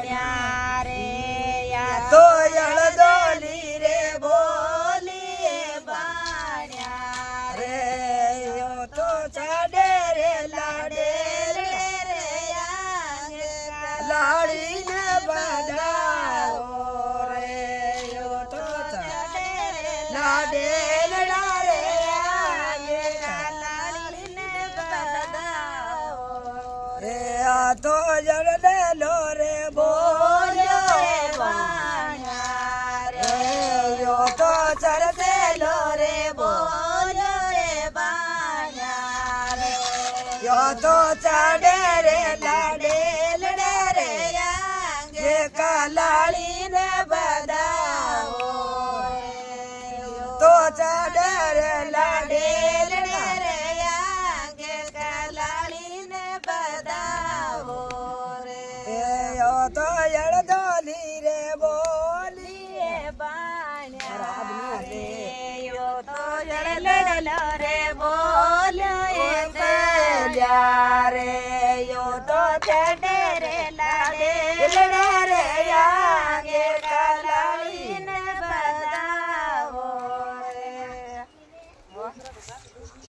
બાણ્યા રે તો યળદોલી રે બોલી બાણ્યા રે યો તો ચાડે રે લાડે લાડીને બધાવો રે યો તો ચાડે લાડે લડારે લાડીને બધાવો રે આ તો જળલેલો રે બોલ્યો બાણ્યા રે યો તો ચરતેલો રે બોલ્યો બાણ્યા રે યો તો ચાડે રે લાડે લડે રે જે કાલાળીને બધાવો તો ચાડે રે લાડે લડે રે લાડીને બધાવો રે યો તો યળદોલી રે બોલી બાણ્યા રે યો તો જળલેલો રે બોલ્યો રે યો તો ચડે